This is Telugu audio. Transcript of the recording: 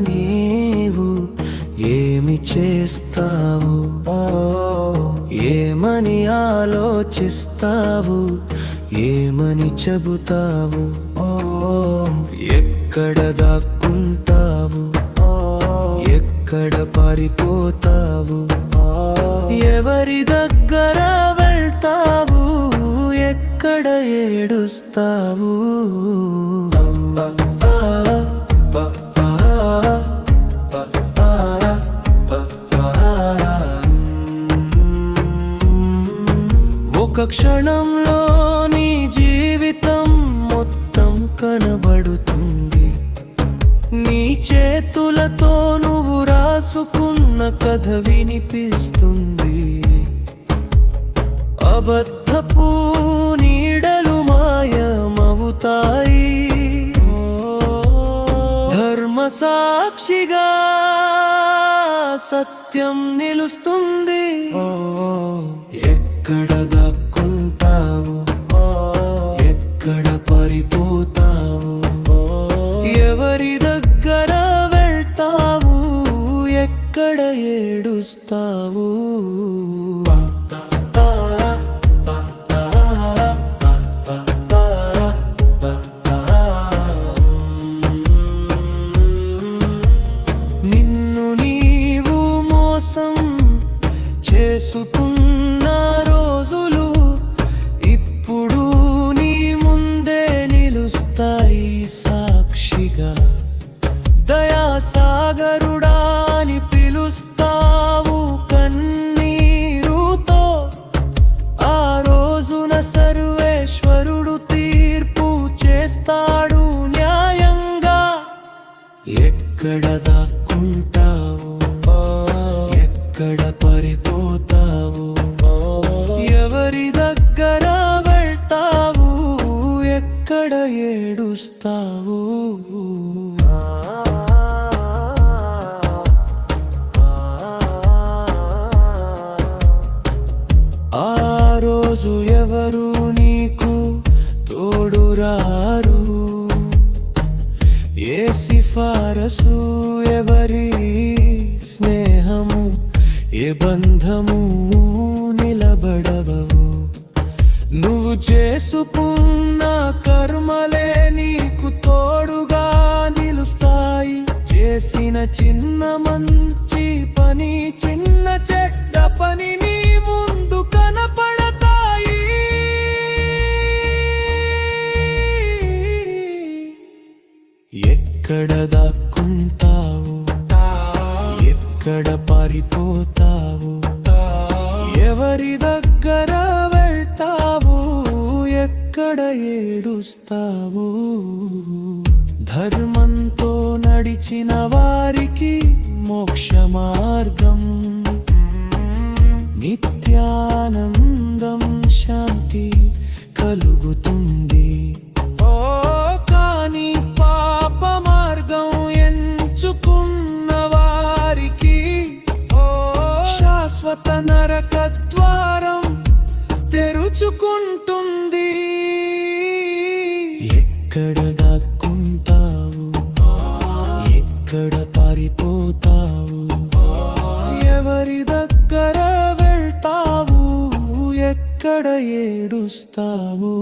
నీవు ఏమి చేస్తావు, ఏమని ఆలోచిస్తావు, ఏమని చెబుతావు, ఎక్కడ దాక్కుంటావు, ఎక్కడ పారిపోతావు, ఎవరి దగ్గర వెళ్తావు, ఎక్కడ ఏడుస్తావు. ఒక క్షణంలో నీ జీవితం మొత్తం కనబడుతుంది. నీ చేతులతో నువ్వు రాసుకున్న కథ వినిపిస్తుంది. అబద్ధపు నీడలు మాయమవుతాయి, ధర్మ సాక్షిగా సత్యం నిలుస్తుంది. ఎక్కడ దాక్కుంటావు, ఎక్కడ పారిపోతావు, ఎవరి దగ్గర వెళ్తావు, ఎక్కడ ఏడుస్తావు. నిన్ను నీవు మోసం చేసుకున్న రోజులు ఇప్పుడు నీ ముందే నిలుస్తాయి సాక్షిగా. దయాసాగరుడా అని పిలుస్తావు కన్నీరుతో. ఆ రోజున సర్వేశ్వరుడు తీర్పు చేస్తాడు న్యాయంగా. ఎక్కడ దాక్కుంటావు, ఎక్కడ పారిపోతావు, ఎవరి దగ్గర వెళ్తావు, ఎక్కడ ఏడుస్తావు. ఆ రోజు ఎవరు నీకు తోడురారు, ఏ సిఫారసు ఎవరి స్నేహము ఏ బంధము నిలబడవవు. నువ్వు చేసుకున్న కర్మలే నీకు తోడుగా నిలుస్తాయి. చేసిన చిన్న మంచి పని చిన్న చెడ్డ పని నీ ముందు కనపడతాయి. ఎక్కడ దాక్కుంటావు, ఎక్కడ పారిపోతావు, ఎవరి దగ్గర వెళ్తావు, ఎక్కడ ఏడుస్తావు. ధర్మంతో నడిచిన వారికి మోక్ష మార్గం, నిత్యానందం శాంతి కలుగుతుంది. కానీ పాప మార్గం ఎంచుకున్న వారికి శాశ్వత నరక ద్వారం తెరుచుకుంటుంది. ఎక్కడ దాక్కుంటావు, ఎక్కడ పారిపోతావు, ఎవరి దగ్గర వెళ్తావు, ఎక్కడ ఏడుస్తావు.